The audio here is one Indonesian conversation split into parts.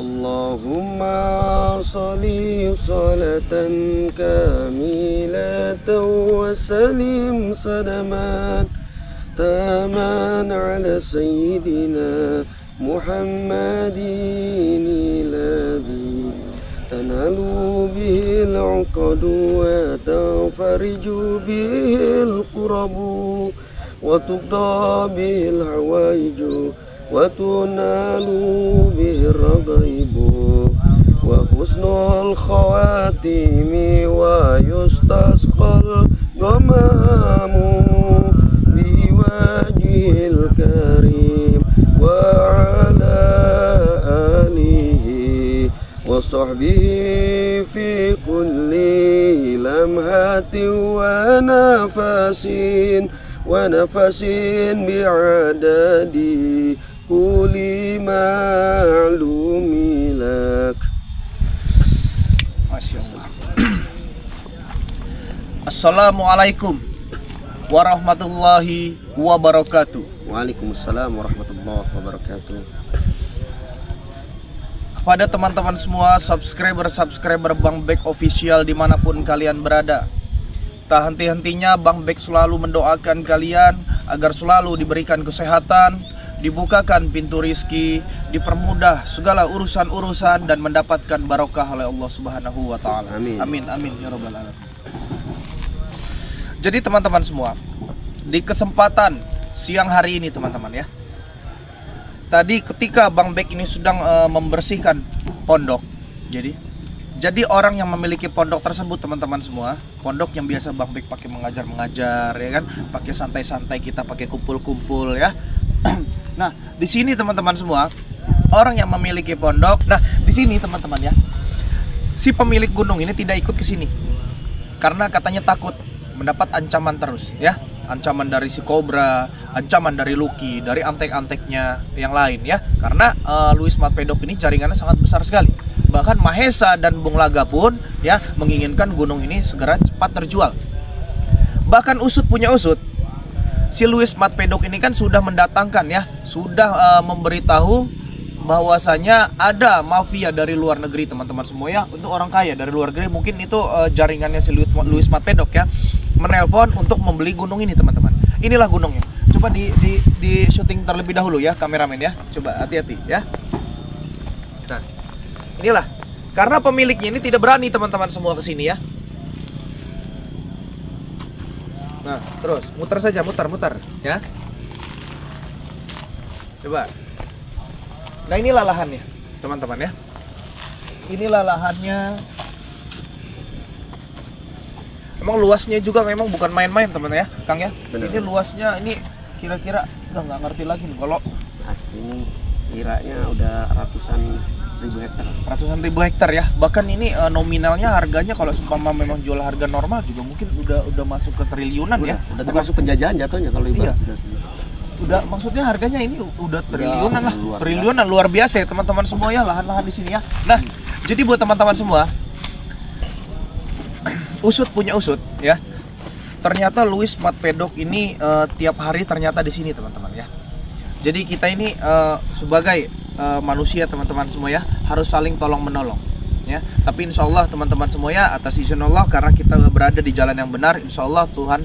اللهم صل صلاة كاملة وسلم سلاما تاما على سيدنا محمد الذي تنال به العقد وتفرج به الكرب وتقضى به الحوائج وتنال به الرغائب وحسن الخواتيم ويستسقى الغمام بوجه الكريم وعلى آله وصحبه في كل لمحة ونفس بعدد كل معلوم لك. Masya Allah. Assalamualaikum warahmatullahi wabarakatuh. Waalaikumsalam warahmatullahi wabarakatuh. Kepada teman-teman semua subscriber Bang Bek Official dimanapun kalian berada, tak henti-hentinya Bang Bek selalu mendoakan kalian agar selalu diberikan kesehatan, dibukakan pintu rizki, dipermudah segala urusan-urusan dan mendapatkan barokah oleh Allah Subhanahu wa taala. Amin. Amin amin ya rabbal alamin. Jadi teman-teman semua, di kesempatan siang hari ini teman-teman ya, tadi ketika Bang Bek ini sedang membersihkan pondok, jadi orang yang memiliki pondok tersebut teman-teman semua, pondok yang biasa Bang Bek pakai mengajar ya kan, pakai santai-santai, kita pakai kumpul-kumpul ya. Nah, di sini teman-teman semua, orang yang memiliki pondok, nah di sini teman-teman ya, si pemilik gunung ini tidak ikut ke sini karena katanya takut mendapat ancaman terus ya. Ancaman dari si Kobra, ancaman dari Lucky, dari antek-anteknya yang lain ya. Karena Luis Mat Pedok ini jaringannya sangat besar sekali. Bahkan Mahesa dan Bung Laga pun ya menginginkan gunung ini segera cepat terjual. Bahkan usut punya usut, si Luis Mat Pedok ini kan sudah mendatangkan ya, sudah memberitahu bahwasanya ada mafia dari luar negeri teman-teman semua ya, untuk orang kaya dari luar negeri, mungkin itu jaringannya si Luis Mat Pedok ya, menelpon untuk membeli gunung ini teman-teman. Inilah gunungnya. Coba di syuting terlebih dahulu ya kameramen ya. Coba hati-hati ya. Nah, inilah. Karena pemiliknya ini tidak berani teman-teman semua ke sini ya. Nah, terus muter saja, muter ya. Coba. Nah, inilah lahannya, teman-teman ya. Inilah lahannya. Emang luasnya juga memang bukan main-main teman ya, Kang ya. Bener. Ini luasnya ini kira-kira udah nggak ngerti lagi nih kalau ini kiranya udah ratusan ribu hektar ya. Bahkan ini nominalnya harganya kalau seumpama memang jual harga normal juga mungkin udah masuk ke triliunan ya. Udah termasuk penjajahan jatuhnya kalau ibarat. Iya. Udah maksudnya harganya ini udah triliunan lah. Triliunan luar biasa ya teman-teman semua ya, lahan-lahan di sini ya. Nah, jadi buat teman-teman semua, usut punya usut ya. Ternyata Luis Mat Pedok ini tiap hari ternyata di sini teman-teman ya. Jadi kita ini sebagai manusia teman-teman semua ya, harus saling tolong menolong ya. Tapi insya Allah teman-teman semua ya, atas izin Allah, karena kita berada di jalan yang benar, insya Allah Tuhan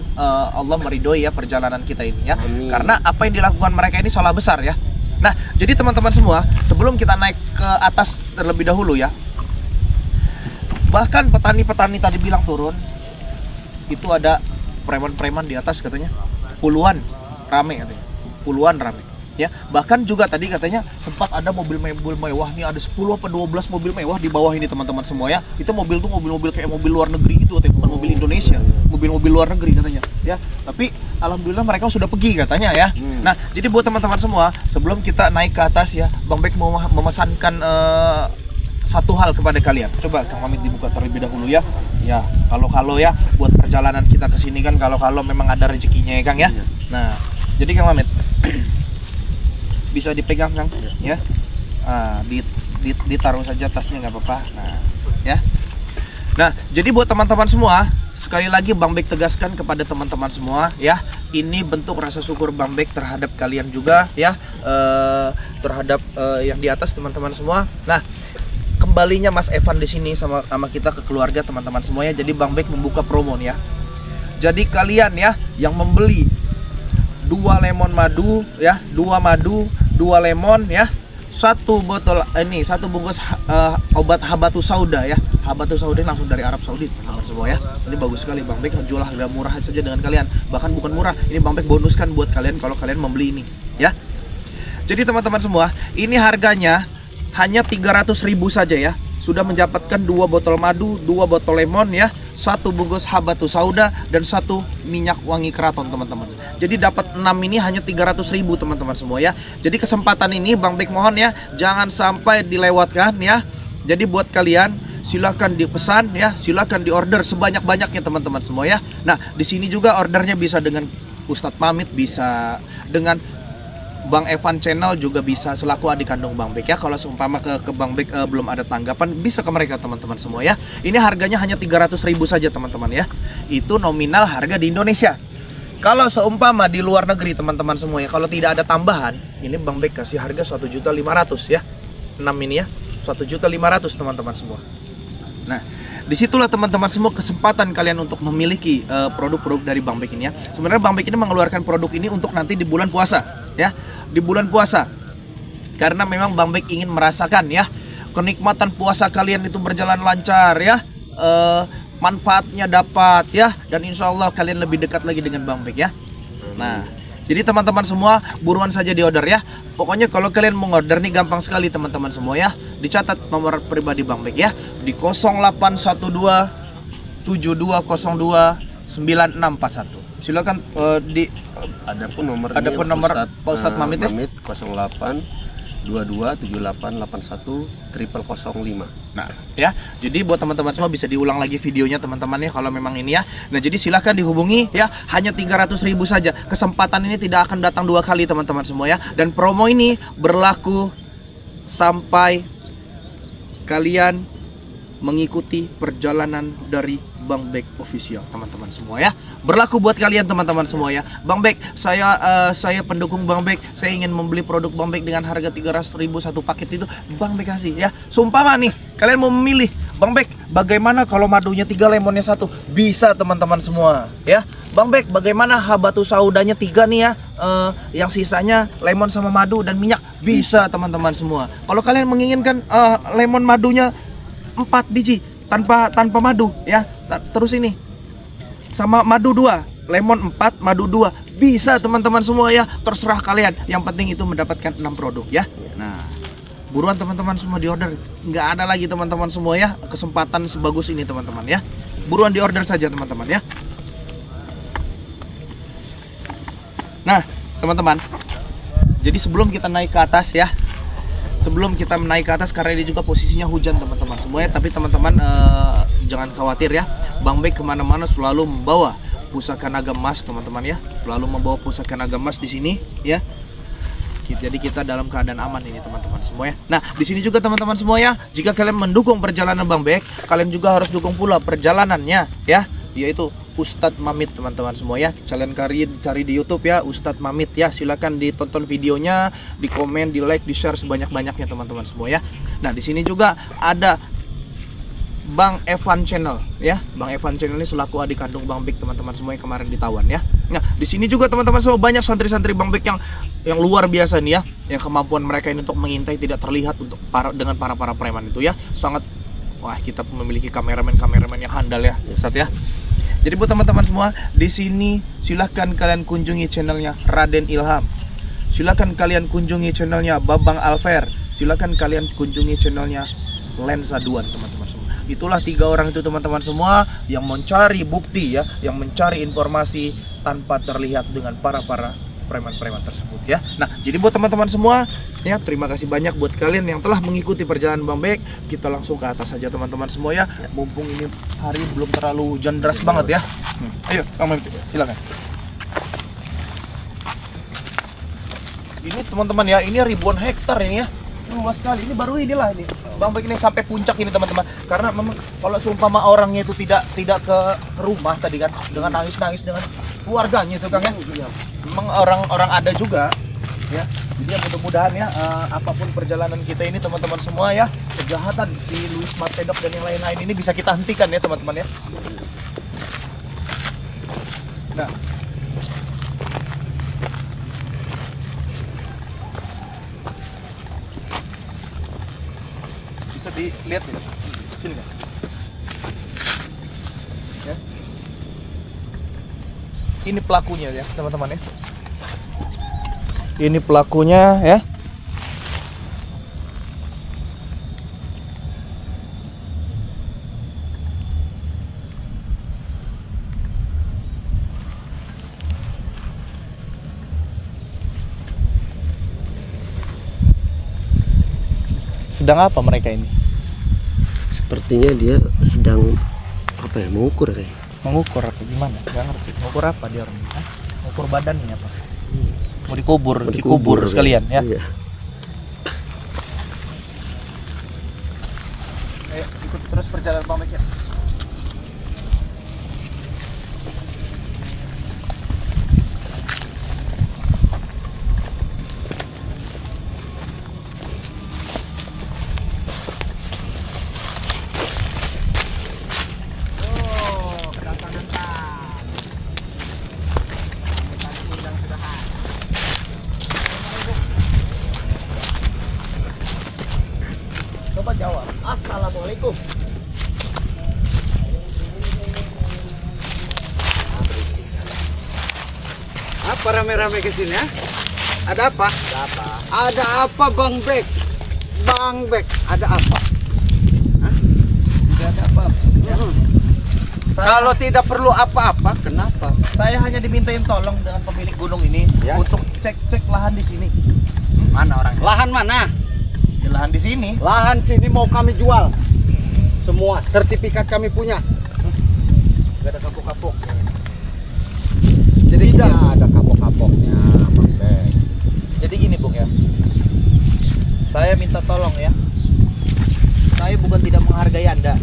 Allah meridhoi ya perjalanan kita ini ya. Amin. Karena apa yang dilakukan mereka ini salah besar ya. Nah, jadi teman-teman semua, sebelum kita naik ke atas terlebih dahulu ya, bahkan petani-petani tadi bilang turun, itu ada preman-preman di atas katanya, puluhan rame katanya, puluhan rame ya. Bahkan juga tadi katanya sempat ada mobil mewah nih, ada 10 apa 12 mobil mewah di bawah ini teman-teman semua ya. Itu mobil tuh mobil-mobil kayak mobil luar negeri gitu, atau bukan mobil Indonesia, mobil-mobil luar negeri katanya ya. Tapi alhamdulillah mereka sudah pergi katanya ya. Nah, jadi buat teman-teman semua, sebelum kita naik ke atas ya, Bang Bek mau memesankan satu hal kepada kalian. Coba Kang Mamit dibuka terlebih dahulu ya. Ya, kalau ya buat perjalanan kita ke sini kan, kalau memang ada rezekinya ya Kang ya. Nah, jadi Kang Mamit bisa dipegang Kang ya. Ditaruh saja tasnya nggak apa-apa. Nah, ya. Nah, jadi buat teman-teman semua, sekali lagi Bang Bek tegaskan kepada teman-teman semua ya, ini bentuk rasa syukur Bang Bek terhadap kalian juga ya, terhadap yang di atas teman-teman semua. Nah, kembalinya Mas Evan di sini sama kita ke keluarga teman-teman semuanya. Jadi Bang Bek membuka promo nih ya. Jadi kalian ya yang membeli 2 lemon madu ya, 2 madu, 2 lemon ya, 1 botol ini 1 bungkus obat habatus sauda ya. Habatus sauda langsung dari Arab Saudi teman-teman semua ya. Ini bagus sekali, Bang Bek menjual harga murah saja dengan kalian. Bahkan bukan murah, ini Bang Bek bonuskan buat kalian kalau kalian membeli ini ya. Jadi teman-teman semua, ini harganya hanya 300.000 saja ya. Sudah mendapatkan 2 botol madu, 2 botol lemon ya, 1 bungkus habatus sauda dan 1 minyak wangi keraton teman-teman. Jadi dapat 6 ini hanya 300.000 teman-teman semua ya. Jadi kesempatan ini Bang Bek mohon ya, jangan sampai dilewatkan ya. Jadi buat kalian silahkan dipesan ya, silahkan diorder sebanyak-banyaknya teman-teman semua ya. Nah, di sini juga ordernya bisa dengan Ustadz Pamit, bisa dengan Bang Evan Channel, juga bisa selaku adik kandung Bang Bek ya. Kalau seumpama ke Bang Bek belum ada tanggapan, bisa ke mereka teman-teman semua ya. Ini harganya hanya 300.000 saja teman-teman ya. Itu nominal harga di Indonesia. Kalau seumpama di luar negeri teman-teman semua ya, kalau tidak ada tambahan, ini Bang Bek kasih harga 1.500.000 ya. 6 ini ya, 1.500.000 teman-teman semua. Nah, disitulah teman-teman semua kesempatan kalian untuk memiliki produk-produk dari Bang Bek ini ya. Sebenarnya Bang Bek ini mengeluarkan produk ini untuk nanti di bulan puasa ya, di bulan puasa. Karena memang Bang Bek ingin merasakan ya kenikmatan puasa kalian itu berjalan lancar ya, manfaatnya dapat ya, dan insya Allah kalian lebih dekat lagi dengan Bang Bek ya. Nah, jadi teman-teman semua buruan saja di order ya. Pokoknya kalau kalian mau order nih gampang sekali teman-teman semua ya. Dicatat nomor pribadi Bang Bek ya, di 0812 7202 9641. Silakan Adapun nomor Pak Ustadz Mamit ya. Mamit 08 22 78 81 0005. Nah, ya. Jadi buat teman-teman semua bisa diulang lagi videonya teman-teman ya kalau memang ini ya. Nah, jadi silahkan dihubungi ya, hanya 300.000 saja. Kesempatan ini tidak akan datang 2 kali teman-teman semua ya. Dan promo ini berlaku sampai kalian mengikuti perjalanan dari Bang Bek Official teman-teman semua ya. Berlaku buat kalian teman-teman semua ya. Bang Bek, saya pendukung Bang Bek. Saya ingin membeli produk Bang Bek dengan harga 300.000 satu paket itu, Bang Bek kasih ya. Sumpama nih, kalian mau memilih Bang Bek, bagaimana kalau madunya 3 lemonnya 1? Bisa teman-teman semua ya. Bang Bek, bagaimana habatus saudanya 3 nih ya, yang sisanya lemon sama madu dan minyak? Bisa teman-teman semua. Kalau kalian menginginkan lemon madunya 4 biji tanpa madu ya, terus ini sama madu 2, lemon 4, madu 2, bisa teman-teman semua ya, terserah kalian. Yang penting itu mendapatkan 6 produk ya. Nah, buruan teman-teman semua di order, nggak ada lagi teman-teman semua ya kesempatan sebagus ini teman-teman ya. Buruan di order saja teman-teman ya. Nah teman-teman, jadi sebelum kita naik ke atas ya, sebelum kita naik ke atas, karena ini juga posisinya hujan teman-teman semuanya, tapi teman-teman jangan khawatir ya. Bang Bek kemana-mana selalu membawa pusaka naga emas teman-teman ya, selalu membawa pusaka naga emas di sini ya. Jadi kita dalam keadaan aman ini teman-teman semua ya. Nah di sini juga teman-teman semua ya, jika kalian mendukung perjalanan Bang Bek, kalian juga harus dukung pula perjalanannya ya, yaitu Ustadz Mamit teman-teman semua ya. Kalian cari di YouTube ya, Ustadz Mamit ya. Silakan ditonton videonya, di komen, di like, di share sebanyak-banyaknya teman-teman semua ya. Nah di sini juga ada Bang Evan Channel ya. Bang Evan Channel ini selaku adik kandung Bang Bek teman-teman semua yang kemarin ditawan ya. Nah di sini juga teman-teman semua banyak santri-santri Bang Bek yang luar biasa nih ya, yang kemampuan mereka ini untuk mengintai tidak terlihat untuk dengan para preman itu ya. Sangat, wah, kita memiliki kameramen yang handal ya Ustadz ya. Jadi buat teman-teman semua di sini silahkan kalian kunjungi channelnya Raden Ilham. Silahkan kalian kunjungi channelnya Babang Alfer. Silahkan kalian kunjungi channelnya Lensa Duan teman-teman semua. Itulah 3 orang itu teman-teman semua yang mencari bukti ya, yang mencari informasi tanpa terlihat dengan para preman-preman tersebut ya. Nah jadi buat teman-teman semua ya, terima kasih banyak buat kalian yang telah mengikuti perjalanan Bang Bek. Kita langsung ke atas saja teman-teman semua ya, mumpung ini hari belum terlalu hujan deras banget ya. Ayo Bang Bek, silakan. Ini teman-teman ya, ini ribuan hektar ini ya. luas sekali. Ini baru inilah ini. Bang Bek ini sampai puncak ini teman-teman. Karena memang kalau seumpama orangnya itu tidak ke rumah tadi kan dengan nangis-nangis dengan keluarganya itu Kang ya. Memang orang-orang ada juga ya. Jadi ya mudah-mudahan ya apapun perjalanan kita ini teman-teman semua ya, kejahatan di Louis Smart Pedok dan yang lain-lain ini bisa kita hentikan ya teman-teman ya. Nah, bisa dilihat ya, sini kan? Ya. Ini pelakunya ya teman-teman ya. Ini pelakunya ya. Sedang apa mereka ini? Sepertinya dia sedang apa ya, mengukur kayak. Mengukur apa gimana? Gak ngerti. Mengukur apa dia orang? Hah? Mengukur badannya apa? Mau dikubur sekalian ya. Iya. Ayo ikuti terus perjalanan Bang Bek ya. Coba jawab. Assalamualaikum. Apa rame-rame ke sini ya? Ada apa? Ada apa Bang Bek? Bang Bek, ada apa? Tidak ada apa-apa. Kalau tidak perlu apa-apa, kenapa? Saya hanya dimintain tolong dengan pemilik gunung ini Ya. untuk cek lahan di sini. Mana orangnya? Lahan mana? Di lahan di sini. Lahan sini mau kami jual. Semua sertifikat kami punya. Gak ada kapok-kapok. Jadi tidak ada kapok-kapoknya, Bang Bek. Jadi gini Bung ya. Saya minta tolong ya. Saya bukan tidak menghargai Anda.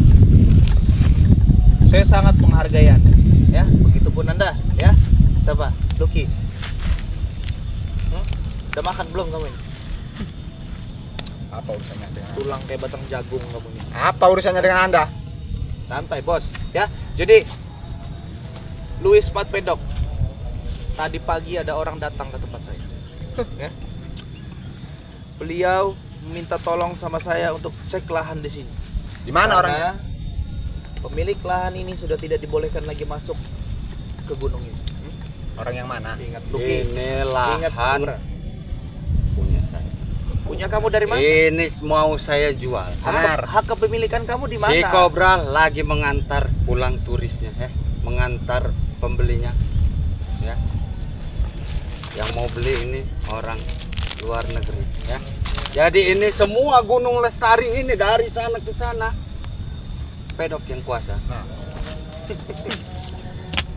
Saya sangat menghargai Anda. Ya, begitupun Anda, ya. Siapa? Lucky. Udah makan belum kamu ini? Apa urusannya dengan Tulang kayak batang jagung kamu ini. Apa urusannya dengan Anda? Santai bos, ya. Jadi Louis Smart Pedok. Tadi pagi ada orang datang ke tempat saya. Ya. Beliau minta tolong sama saya untuk cek lahan di sini. Di mana orangnya? Karena pemilik lahan ini sudah tidak dibolehkan lagi masuk ke gunung ini. Orang yang mana? Ingat Luki. Ini Ingat lahan Bro. punya saya. Punya kamu dari mana? Ini mau saya jual. Hak kepemilikan kamu di mana? Si Kobra lagi mengantar pulang turisnya ya, mengantar pembelinya ya. Yang mau beli ini orang luar negeri ya. Jadi ini semua Gunung Lestari ini dari sana ke sana Pedok yang kuasa.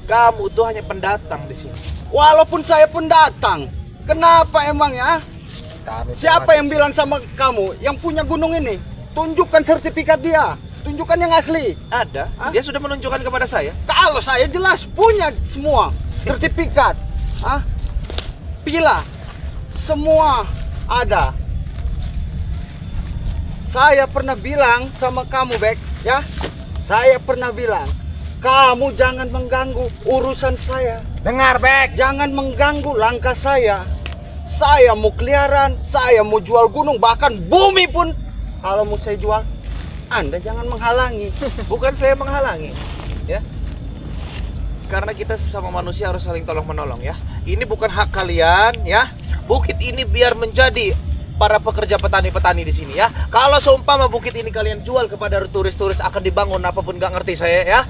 Kamu tuh hanya pendatang di sini. Walaupun saya pendatang, kenapa emang ya? Siapa yang bilang sama kamu yang punya gunung ini? Tunjukkan sertifikat dia. Tunjukkan yang asli. Ada. Hah? Dia sudah menunjukkan kepada saya. Kalau saya jelas punya semua sertifikat. Hah? Pila. Semua ada. Saya pernah bilang sama kamu, Bek, ya. Saya pernah bilang, kamu jangan mengganggu urusan saya. Dengar, Bek. Jangan mengganggu langkah saya. Saya mau keliaran, saya mau jual gunung, bahkan bumi pun kalau mau saya jual, Anda jangan menghalangi. Bukan saya menghalangi, ya. Karena kita sesama manusia harus saling tolong menolong, ya. Ini bukan hak kalian, ya. Bukit ini biar menjadi para pekerja petani-petani di sini, ya. Kalau seumpama bukit ini kalian jual kepada turis-turis akan dibangun apapun, nggak ngerti saya, ya.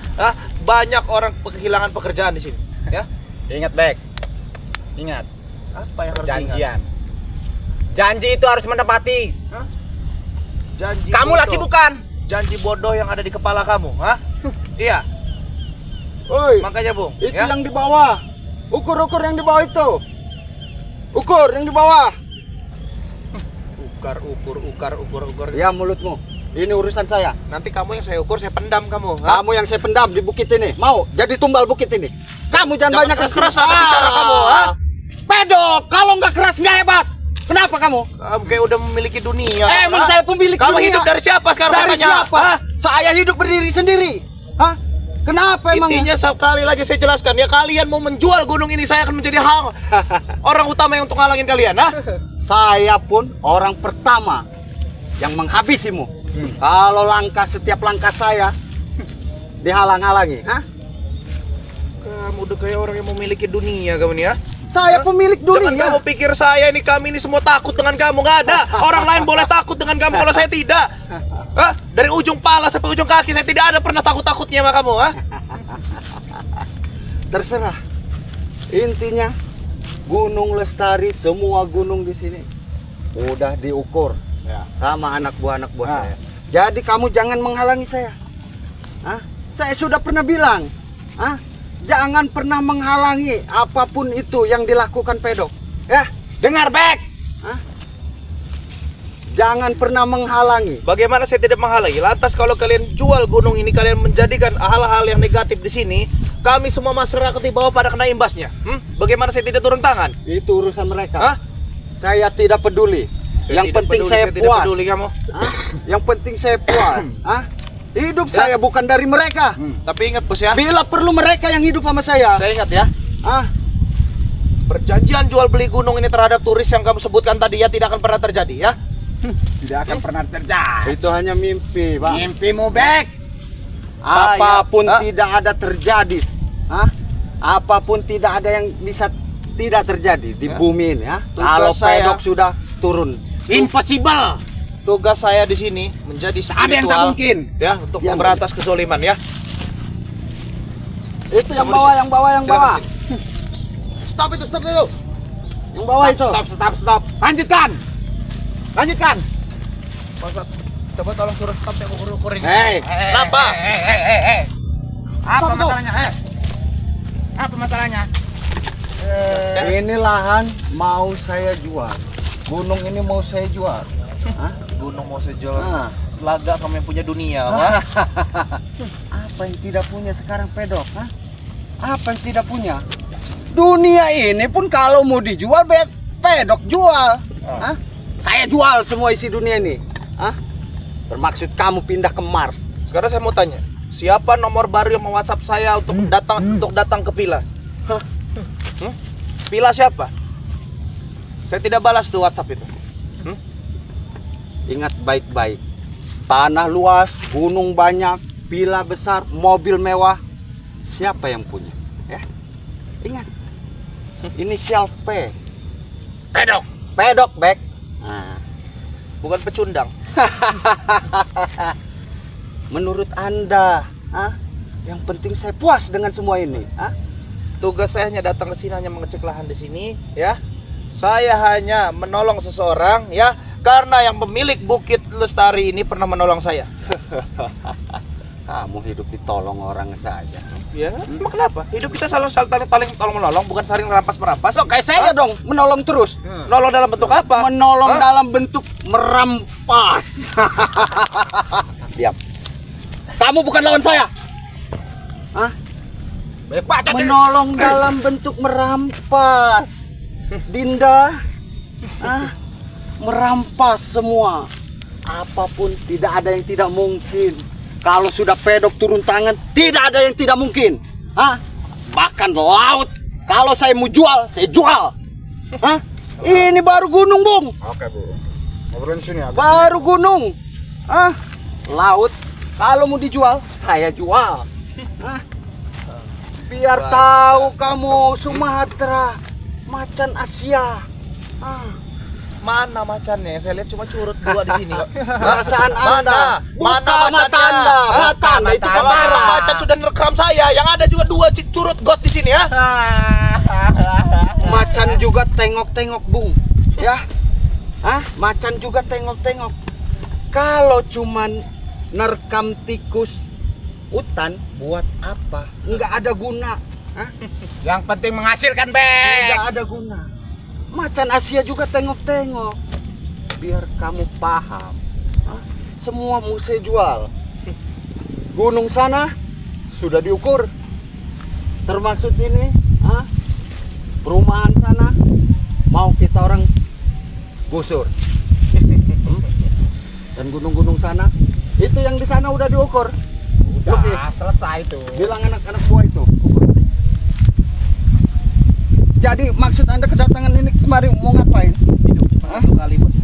Banyak orang kehilangan pekerjaan di sini, ya. Ingat, Bek. Ingat, Apa yang harus diingat? janjian. Janji itu harus menepati. Hah? Janji Kamu bodoh. laki bukan? Janji bodoh yang ada di kepala kamu, hah? Iya. Woi, Makanya, Bung, itu ya. yang di bawah. Ukur-ukur yang di bawah itu. Ukur yang di bawah. Ukar. Ya mulutmu. Ini urusan saya. Nanti kamu yang saya ukur, saya pendam kamu. Ha? Kamu yang saya pendam di bukit ini. Mau jadi tumbal bukit ini. Kamu jangan banyak keras lah bicara kamu. Ha? Pedok, kalau nggak keras nggak hebat. Kenapa kamu? Kamu kayak udah memiliki dunia. Emang saya pemilik kamu dunia. hidup dari siapa sekarang? Dari katanya? siapa? Ha? Saya hidup berdiri sendiri. Hah? Kenapa emang? Intinya sekali lagi saya jelaskan ya, kalian mau menjual gunung ini, saya akan menjadi hal orang utama yang untuk ngalangin kalian. Ha? Saya pun orang pertama yang menghabisimu. Kalau setiap langkah saya dihalang-halangi. Hah? Kamu udah kayak orang yang memiliki dunia kamu nih ya. Saya pemilik Jangan dunia. kamu pikir kami ini semua takut dengan kamu. Nggak ada. Orang lain boleh takut dengan kamu, kalau saya tidak. Hah? Dari ujung pala sampai ujung kaki saya tidak ada pernah takut-takutnya sama kamu. Ha? Terserah. Intinya Gunung Lestari, semua gunung di sini udah diukur sama anak buah saya. Jadi kamu jangan menghalangi saya. Hah? Saya sudah pernah bilang, jangan pernah menghalangi apapun itu yang dilakukan Pedok. Ya, Dengar, Bek. jangan pernah menghalangi. Bagaimana saya tidak menghalangi? Lantas kalau kalian jual gunung ini, kalian menjadikan hal-hal yang negatif di sini, kami semua masyarakat di bawah pada kena imbasnya. Bagaimana saya tidak turun tangan? Itu urusan mereka. Hah? Saya tidak peduli. Yang penting saya tidak puas. peduli kamu. Yang penting saya puas. Hidup saya bukan dari mereka. Tapi ingat bos ya. Bila perlu mereka yang hidup sama saya. Saya ingat ya. Ah, Perjanjian jual beli gunung ini terhadap turis yang kamu sebutkan tadi ya tidak akan pernah terjadi ya. Tidak akan pernah terjadi. itu hanya mimpi, Bang. Mimpimu, Bek. Apapun Hah? tidak ada terjadi. Apapun tidak ada yang bisa tidak terjadi di bumi ini ya. Tugas Kalau saya- Pedok sudah turun. Impossible. Tugas saya di sini menjadi spiritual. Ada yang tak mungkin. Ya, untuk Yang memberantas kezoliman ya. Itu yang Kamu di bawah, sini. yang bawah, yang Silakan bawah. sini. Stop itu. Yang bawah itu. Stop. Lanjutkan. Maksud, coba tolong suruh stop yang ukur-ukurin. Hei, Kenapa? Apa Stop, masalahnya? Apa masalahnya? ini lahan mau saya jual. Gunung ini mau saya jual. Gunung mau saya jual. Nah. Laga kamu yang punya dunia. Wah. Apa yang tidak punya sekarang Pedok? Apa yang tidak punya? Dunia ini pun kalau mau dijual, Pedok jual. Saya jual semua isi dunia ini. Bermaksud kamu pindah ke Mars? Sekarang saya mau tanya, siapa nomor baru yang WhatsApp saya untuk datang ke Pila? Pila siapa? Saya tidak balas tuh WhatsApp itu. Ingat baik-baik. Tanah luas, gunung banyak, villa besar, mobil mewah. Siapa yang punya? Ya, ingat. Inisial P. Pedok, Bek. Bukan pecundang. Menurut Anda, yang penting saya puas dengan semua ini. Tugas saya hanya datang ke sini, hanya mengecek lahan di sini, ya. Saya hanya menolong seseorang, ya, karena yang pemilik Bukit Lestari ini pernah menolong saya. Kamu hidup ditolong orang saja. Ya, emang kenapa? Hidup kita saling tolong menolong, bukan saling merampas. So, kayak saya dong, menolong terus. Nolong dalam bentuk apa? Menolong dalam bentuk merampas. Diam. Kamu bukan lawan saya. Menolong dalam bentuk merampas. Dinda, merampas semua. Apapun tidak ada yang tidak mungkin. Kalau sudah Pedok turun tangan, tidak ada yang tidak mungkin. Bahkan laut, kalau saya mau jual, saya jual. Ini baru gunung, Bung. Oke, Bu. Ngobrolin sini ya. Baru gunung. Laut, kalau mau dijual, saya jual. Biar tahu kamu Sumatera, macan Asia. Mana macannya? Saya lihat cuma curut dua di sini kok. Perasaan Anda. Mana Buka mata macannya? Anda. Hah? Mata Anda itu Kalau kepala. orang macan sudah nerekam saya, yang ada juga dua curut got di sini ya. Macan juga tengok-tengok, Bung. Ya. Macan juga tengok-tengok. Kalau cuman nerekam tikus hutan, buat apa? Enggak ada guna. Yang penting menghasilkan, Bek. Enggak ada guna. Macan Asia juga tengok-tengok. biar kamu paham. Hah? Semua mau saya jual. Gunung sana sudah diukur. Termaksud ini, perumahan sana mau kita orang gusur. Dan gunung-gunung sana, itu yang di sana udah diukur. Udah selesai tuh. Bilang anak-anak buah itu. Jadi maksud Anda kedatangan ini kemarin mau ngapain? Hidup cuma satu kali, Bos.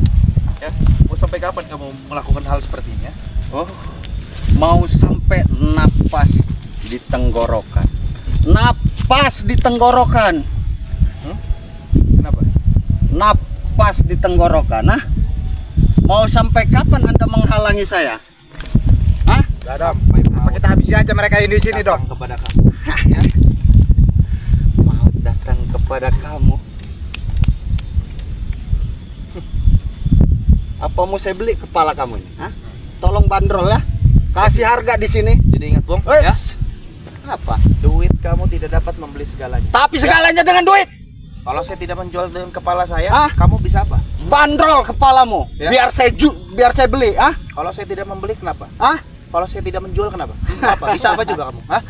Ya, mau sampai kapan kamu melakukan hal seperti ini ya? Oh, mau sampai napas di tenggorokan. Napas di tenggorokan. Kenapa? Napas di tenggorokan, Mau sampai kapan Anda menghalangi saya? Hah? Sampai apa kita habisin aja mereka ini di sini, Dok. Kepada kamu. Ya. Mau datang kepada kamu. Apa mau saya beli kepala kamu ini? Hah? Tolong bandrol ya. Kasih harga di sini. Jadi ingat, Bung, ya. Wes. Apa? Duit kamu tidak dapat membeli segalanya. Tapi segalanya dengan duit. Kalau saya tidak menjual dengan kepala saya, Hah? kamu bisa apa? Bandrol kepalamu. Ya. Biar saya beli, Kalau saya tidak membeli kenapa? Hah? Kalau saya tidak menjual kenapa? Apa? Bisa apa juga kamu? Hah?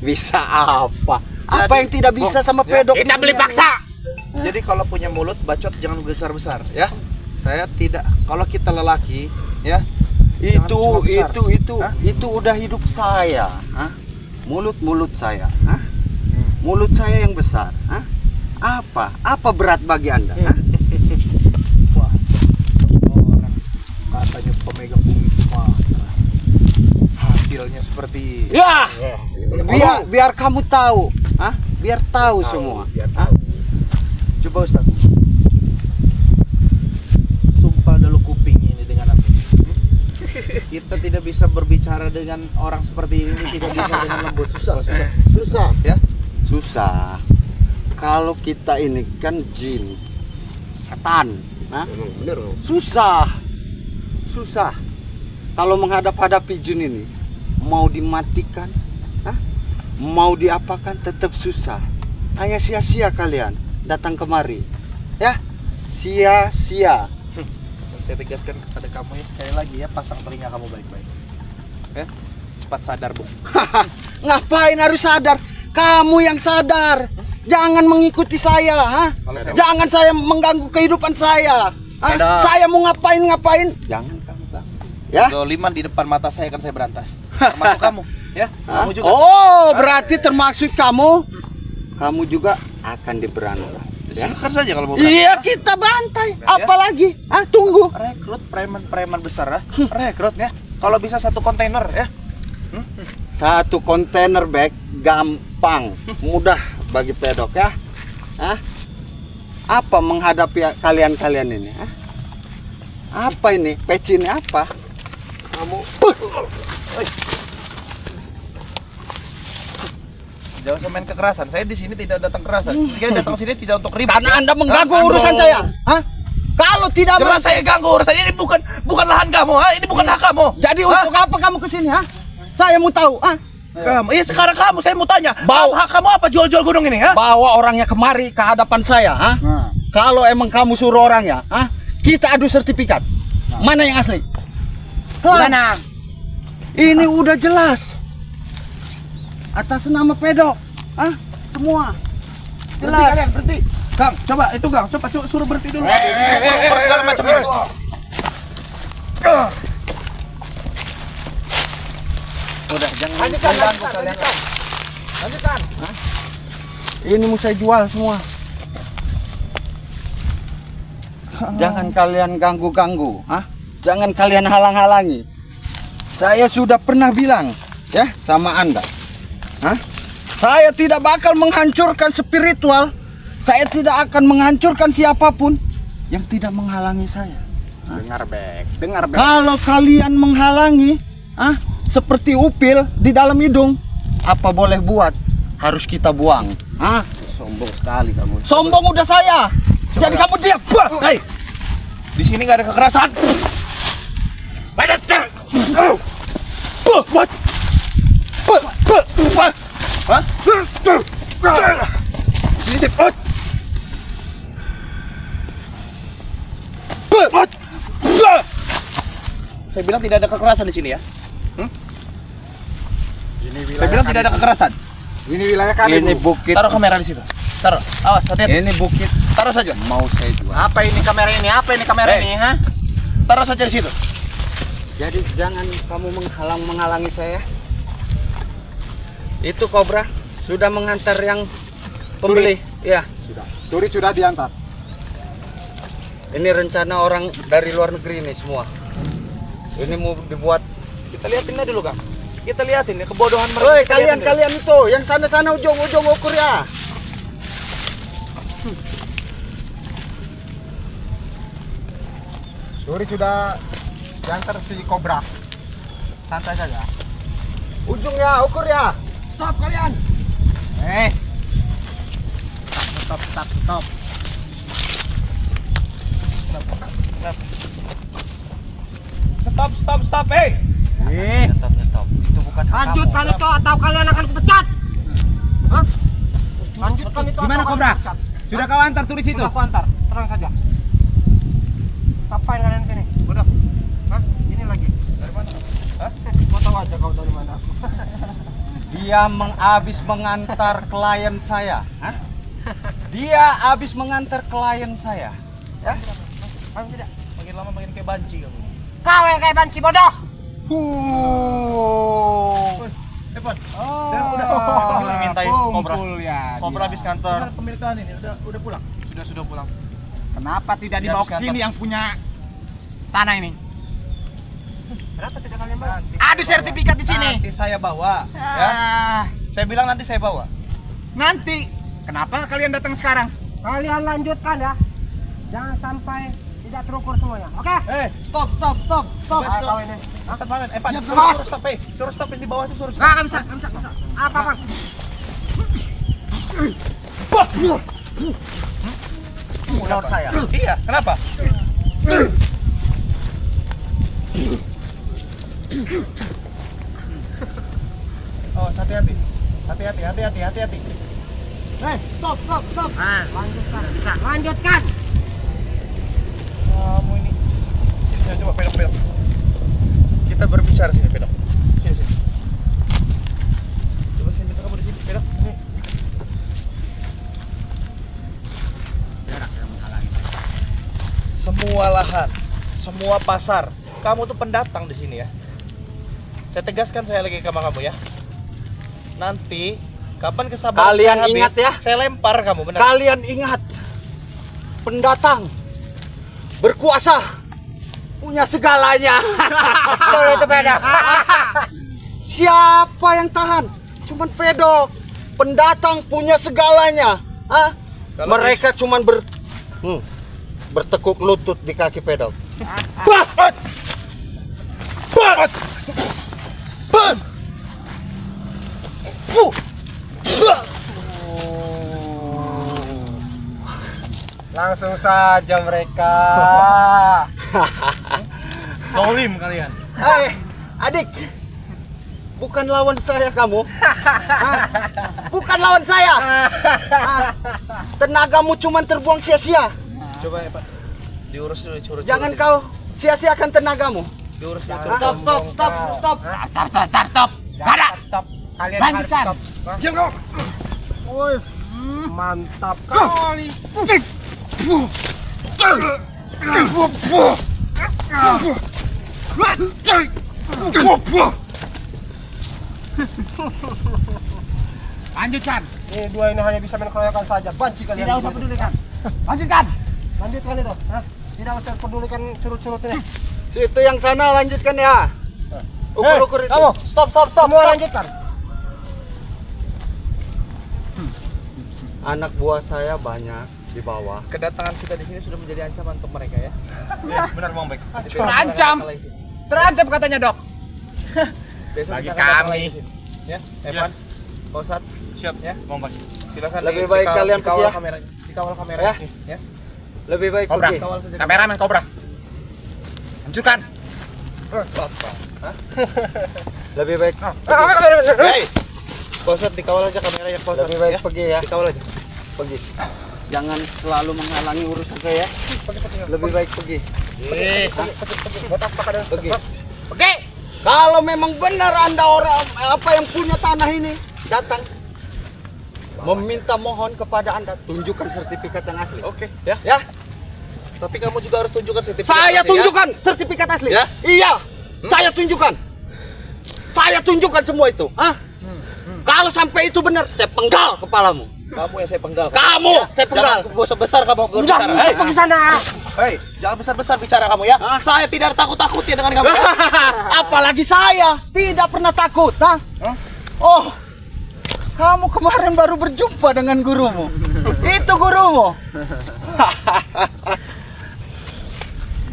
Bisa apa? Apa Jadi, yang tidak bisa Bung, sama ya. pedok? Kita di beli dunia paksa. Jadi kalau punya mulut bacot jangan besar-besar, ya. Saya tidak. Kalau kita lelaki, ya. ini? Jangan cuma besar. Hah? Itu udah hidup saya. Mulut saya. Mulut saya yang besar. Apa berat bagi Anda? Wah, orang katanya pemegang bumi Sumatera. Hasilnya seperti Ya, biar kamu tahu, biar tahu semua. Coba Ustaz. Sumpah dulu kuping ini dengan aku. Kita tidak bisa berbicara dengan orang seperti ini, tidak bisa dengan lembut. Susah, Ya. susah. Kalau kita ini kan jin, setan, Bener. susah. Kalau menghadap-hadapi jin ini, mau dimatikan, mau diapakan tetap susah. Hanya sia-sia kalian datang kemari, ya, sia-sia. Saya tegaskan kepada kamu ya, sekali lagi ya, pasang telinga kamu baik-baik. Ya. Cepat sadar, Bung. Ngapain harus sadar? Kamu yang sadar. Jangan mengikuti saya, Kalau saya- Jangan saya mengganggu kehidupan saya. Ada. Saya mau ngapain? Jangan kamu ganggu. Ya? Doliman di depan mata saya akan saya berantas. Termasuk kamu, ya. Kamu juga. Oh, berarti termaksud kamu. Kamu juga akan diberantas. Ya? Silakan saja kalau mau. berantas. Iya, kita bantai. Ya. Apalagi? Tunggu. Rekrut preman-preman besar, rekrut ya. Kalau bisa satu kontainer ya. Satu kontainer bag gampang, mudah bagi pedok ya. Apa menghadapi kalian ini? Apa ini? Peci ini apa? Kamu Jangan usah main kekerasan. Saya di sini tidak datang kekerasan. Saya datang sini tidak untuk ribut. Karena ya. Anda mengganggu Anda- urusan saya. Kalau tidak Jelas saya ganggu urusan ini, bukan lahan kamu, ini bukan hak kamu. jadi untuk apa kamu kesini? Saya mau tahu. Kamu, sekarang kamu saya mau tanya. Bau. Hak kamu apa jual-jual gunung ini, Bawa orangnya kemari ke hadapan saya. Kalau emang kamu suruh orangnya, kita adu sertifikat. Mana yang asli? Kelar. Mana? Ini udah jelas. Atas nama pedok. Semua. Jelas. Berhenti. Kang, coba itu Kang, coba suruh berhenti dulu. Eh. Segala macam ini. Udah, jangan Lanjutkan. mengganggu kalian. Lanjutkan. Ini mau saya jual semua. Jangan kalian ganggu-ganggu, Jangan kalian halang-halangi. Saya sudah pernah bilang ya sama Anda. Saya tidak bakal menghancurkan spiritual. Saya tidak akan menghancurkan siapapun yang tidak menghalangi saya. Dengar, Bek. Kalau kalian menghalangi, seperti upil di dalam hidung, apa boleh buat? Harus kita buang. sombong sekali kamu. Sombong udah saya. Jadi kamu diam. Hei, di sini nggak ada kekerasan. Sini sip. Saya bilang tidak ada kekerasan di sini ya. Ini wilayah Saya bilang tidak ada kekerasan. Ini wilayah kami. Ini Bu. bukit. Taruh kamera di situ. Taruh. Awas, hati-hati. Ini bukit Taruh saja. mau saya jual. Apa ini kamera ini? Apa ini kamera Eh. ini, ha? Taruh saja di situ. Jadi jangan kamu menghalangi saya. Itu Kobra sudah menghantar yang pembeli. Ya, Sudah. Turis sudah diantar. ini rencana orang dari luar negeri ini semua. Ini mau dibuat. Kita liatin aja dulu, Kang. Kita liatin ya kebodohan mereka. Woi, Kita liatin dulu. kalian itu yang sana-sana ujung-ujung ukur ya. Turis sudah diantar si Kobra. Santai saja. Ujung ya, ukur ya. Stop kalian. Stop. Stop, hey. Nyetop. Itu bukan hak Lanjutkan kamu. itu atau kalian akan kupecat. Hah? Lanjutkan itu. Gimana, atau Kobra? kalian kupecat. Sudah kau antar turis itu? Sudah aku antar, tenang saja. Ngapain kalian sini? Bodoh. Hah? Ini lagi. Dari mana? Hah? Mau tahu aja kau dari mana? Dia habis mengantar klien saya. Hah? Dia habis mengantar klien saya. Ya? Kamu tidak. Makin lama makin kayak banci kamu. Kau yang kayak banci bodoh. Depan. Udah mintain Kobra. ya. Kobra habis kantor. Pemilikan ini udah pulang. Sudah pulang. Kenapa tidak Dia dibawa habis ke sini yang punya tanah ini? Kenapa tidak kalian bawa? Ada sertifikat di sini. Nanti saya bawa. Ya. Saya bilang nanti saya bawa. Nanti. Kenapa kalian datang sekarang? Kalian lanjutkan ya. Jangan sampai tidak terukur semuanya. Oke? Stop. Ah, kau ini. Ustaz Mamet, Pak, Ya, suruh stop, suruh stop di bawah itu suruh stop. Nggak bisa. Apa, Bang? Menurut saya. Iya, kenapa? Oh, hati-hati. Hati-hati. Stop. Lanjutkan. Bisa. Lanjutkan. Kamu ini. Sini, coba pedok. Kita berbicara sini, pedok. Sini. Coba sini, kamu di sini, pedok. Sini. Semua lahan, semua pasar, kamu tuh pendatang di sini ya. Saya tegaskan saya lagi sama kamu ya. Nanti kapan kesabaran Kalian saya habis, ingat ya? saya lempar kamu, benar. Kalian ingat, pendatang berkuasa punya segalanya. Itu beda. Siapa yang tahan? Cuman pedok. Pendatang punya segalanya. Hah? Kalau Mereka cuman bertekuk lutut di kaki pedok. Langsung saja mereka. Zolim kalian. Hai, adik. Bukan lawan saya kamu. Hah? Bukan lawan saya. Hah? Tenagamu cuman terbuang sia-sia. Coba ya, Pak. Diurus dulu, curut. Jangan kau sia-siakan tenagamu. Diurus dulu. Stop. Stop. Nggak ada. Stop. Kalian Lanjutkan. harus stop. Diam kau. Wes, mantap kali. Lanjutkan. Ini dua ini hanya bisa mengeroyokan saja. Banci kalian. Tidak usah pedulikan. Lanjutkan. Lanjutkan itu. Hah? Tidak usah pedulikan curut-curut ini. Situ yang sana lanjutkan ya. Ukur-ukur itu. Kamu, stop. Semua lanjutkan. Anak buah saya banyak di bawah. Kedatangan kita di sini sudah menjadi ancaman untuk mereka ya. Benar, Bang Bek. Terancam. Terancam katanya, Dok. Besok Bagi kita akan datang kami. lagi sini. Ya, Evan. Pak Ustadz, siap ya. Bang Bek. Silakan Lebih baik kalian pergi dikawal ya. kameranya. Dikawal kamera Ya. sini, ya. Lebih baik Kobra. pergi. Kawal saja. Kameramen Kobra. Lanjutkan. Lebih baik. Hei. Pak Ustadz dikawal aja kameranya, Pak Ustadz. Lebih baik ya. pergi ya. Dikawal aja. Pergi. Jangan selalu menghalangi urusan saya. Lebih baik pergi. Eh, Pergi. Oke. Kalau memang benar Anda orang apa yang punya tanah ini, datang meminta mohon kepada Anda, tunjukkan sertifikat yang asli. Oke, ya. Ya. Tapi kamu juga harus tunjukkan sertifikat. Saya asli, tunjukkan sertifikat asli. Ya? Iya. Saya tunjukkan. Saya tunjukkan semua itu. Hah? Kalau sampai itu benar, saya penggal kepalamu. Kamu yang saya penggal. Kamu, saya penggal. Jangan besar-besar kamu Udah, berbicara. saya pergi sana. Hei, jangan besar-besar bicara kamu ya. Saya tidak takut-takut ya dengan kamu. Apalagi saya tidak pernah takut. Hah? Oh, kamu kemarin baru berjumpa dengan gurumu. Itu gurumu.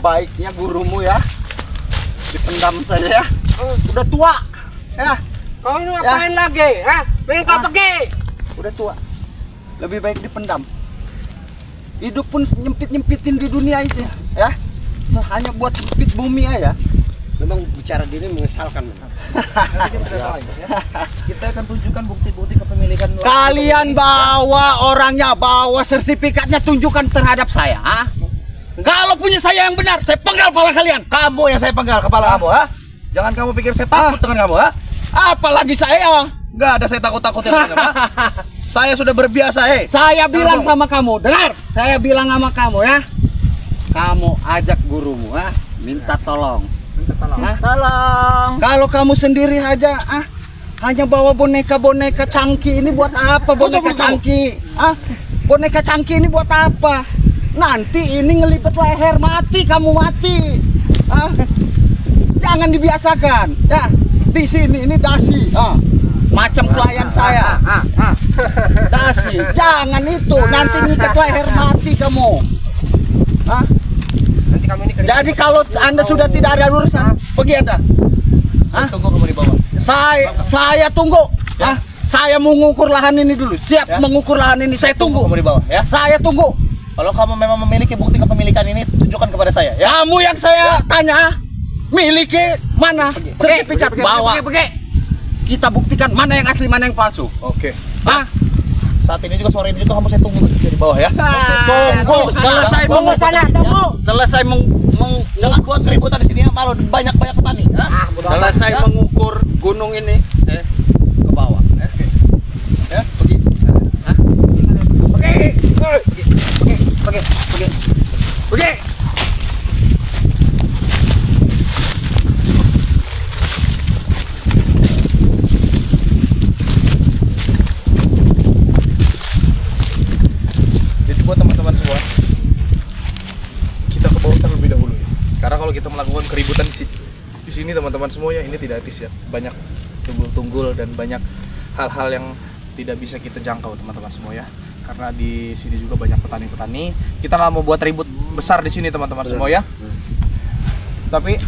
Baiknya gurumu ya dipendam saja ya. Udah tua. Ya. Kau ini ngapain lagi? Hah? Pengen kau pergi? Udah tua. Lebih baik dipendam. Hidup pun nyempit-nyempitin di dunia itu ya. Hanya buat sempit bumi aja. Memang bicara gini mengesalkan. Kita akan tunjukkan bukti-bukti kepemilikan. Kalian bawa orangnya, bawa sertifikatnya, tunjukkan terhadap saya. Ha? Kalau punya saya yang benar, saya penggal kepala kalian. Kamu yang saya penggal kepala kamu, ha? Jangan kamu pikir saya takut dengan kamu, ha? Apalagi saya. Enggak ada saya takut-takut ya dengan kamu, ha? Saya sudah berbiasa, Saya bilang sama kamu, dengar. Saya bilang sama kamu ya. Kamu ajak gurumu, ha? Minta tolong. Tolong. Kalau kamu sendiri aja, hanya bawa boneka-boneka cangki ini buat apa? Boneka cangki, boneka cangki ini buat apa? Nanti ini ngelipet leher, mati kamu mati. Jangan dibiasakan, ya. Di sini ini dasi, macam klien saya. Dasi, jangan itu. Nanti ngikat leher mati kamu. Nanti kami ini Jadi kalau Anda sudah tidak ada urusan, pergi Anda. Tunggu kamu di bawah. Saya tunggu. Saya mengukur lahan ini dulu. Siap mengukur lahan ini. Saya tunggu. Kamu di bawah, ya. Saya tunggu. Kalau kamu memang memiliki bukti kepemilikan ini, tunjukkan kepada saya, ya. Kamu yang saya tanya, miliki mana? Sertifikat bawa. Kita buktikan mana yang asli, mana yang palsu. Oke. Hah? Saat ini juga sore ini juga kamu saya tunggu di bawah, ya. Tunggu. Selesai Tunggu sana, tunggu. Selesai Jangan buat keributan di sini ya, malu banyak petani. selesai mengukur gunung ini, ke bawah. Ya. Pergi. Jadi buat teman-teman semua, kita ke bawah terlebih dahulu ya. Karena kalau kita melakukan keributan di sini teman-teman semua ya, ini tidak etis ya. Banyak tunggul-tunggul dan banyak hal-hal yang tidak bisa kita jangkau teman-teman semua ya. Karena di sini juga banyak petani-petani. Kita nggak mau buat ribut besar di sini teman-teman semua ya. Tapi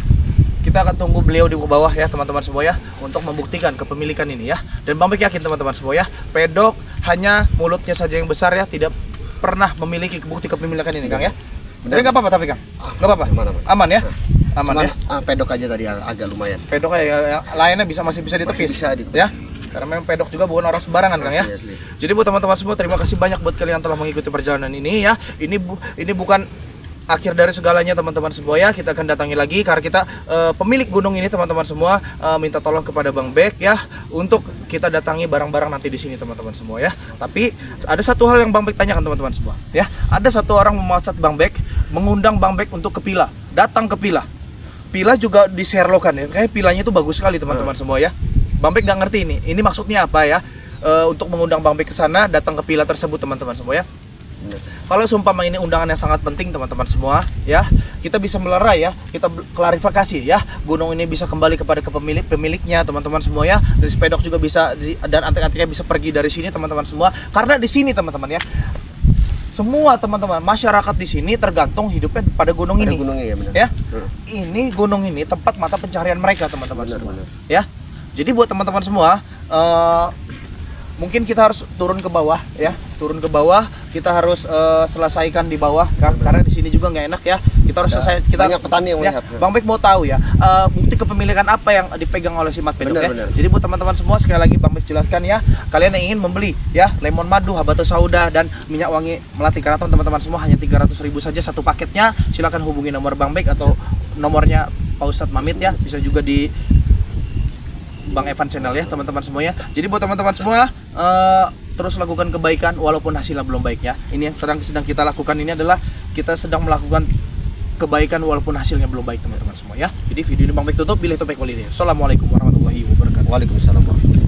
kita akan tunggu beliau di bawah ya teman-teman semua ya, untuk membuktikan kepemilikan ini ya. Dan Bang Bek yakin teman-teman semua ya, pedok hanya mulutnya saja yang besar ya, tidak pernah memiliki bukti kepemilikan ini Kang ya. Jadi nggak apa-apa tapi Kang, nggak apa-apa. Aman ya, aman ya. Pedok aja tadi agak lumayan. Pedok ya, lainnya masih bisa ditepis. Bisa ditepis. Ya. Karena memang pedok juga bukan orang sembarangan Kang ya. Asli. Jadi buat teman-teman semua, terima kasih banyak buat kalian yang telah mengikuti perjalanan ini ya. Ini bukan akhir dari segalanya teman-teman semua ya. Kita akan datangi lagi karena kita pemilik gunung ini teman-teman semua minta tolong kepada Bang Bek ya, untuk kita datangi barang-barang nanti di sini teman-teman semua ya. Tapi ada satu hal yang Bang Bek tanyakan teman-teman semua ya. Ada satu orang memasat Bang Bek, mengundang Bang Bek untuk ke Pila, datang ke Pila. Pila juga di Sherlockan ya. Kayak Pilanya itu bagus sekali teman-teman semua ya. Bang Bek nggak ngerti ini maksudnya apa ya, untuk mengundang Bang Bek ke sana, datang ke Pila tersebut teman-teman semua ya. Kalau seumpama ini undangan yang sangat penting teman-teman semua ya, kita bisa melerai ya, kita klarifikasi ya, gunung ini bisa kembali kepada pemiliknya teman-teman semua ya. Dan sepedok juga bisa dan antek-anteknya bisa pergi dari sini teman-teman semua. Karena di sini teman-teman ya, semua teman-teman masyarakat di sini tergantung hidupnya pada gunung ini. Gunungnya ya benar. Ya. Ini gunung ini tempat mata pencarian mereka teman-teman semua. Ya. Jadi buat teman-teman semua, mungkin kita harus turun ke bawah ya, kita harus selesaikan di bawah kan, karena di sini juga nggak enak ya. Kita harus selesai. Kita banyak petani yang ya, melihat. Bang Bek mau tahu ya, bukti kepemilikan apa yang dipegang oleh si Mat Pedok ya. Benar. Jadi buat teman-teman semua, sekali lagi Bang Bek jelaskan ya, kalian yang ingin membeli ya lemon madu, habatus sauda dan minyak wangi melati keraton teman-teman semua, hanya 300.000 saja satu paketnya. Silakan hubungi nomor Bang Bek atau nomornya Pak Ustadz Mamit ya, bisa juga di Bang Evan channel ya teman-teman semuanya. Jadi buat teman-teman semua terus lakukan kebaikan walaupun hasilnya belum baik ya. Ini yang sedang kita lakukan ini adalah kita sedang melakukan kebaikan walaupun hasilnya belum baik teman-teman semua ya. Jadi video ini Bang Bek tutup. Billahi taufiq wal hidayah. Assalamualaikum warahmatullahi wabarakatuh. Waalaikumsalam warahmatullahi wabarakatuh.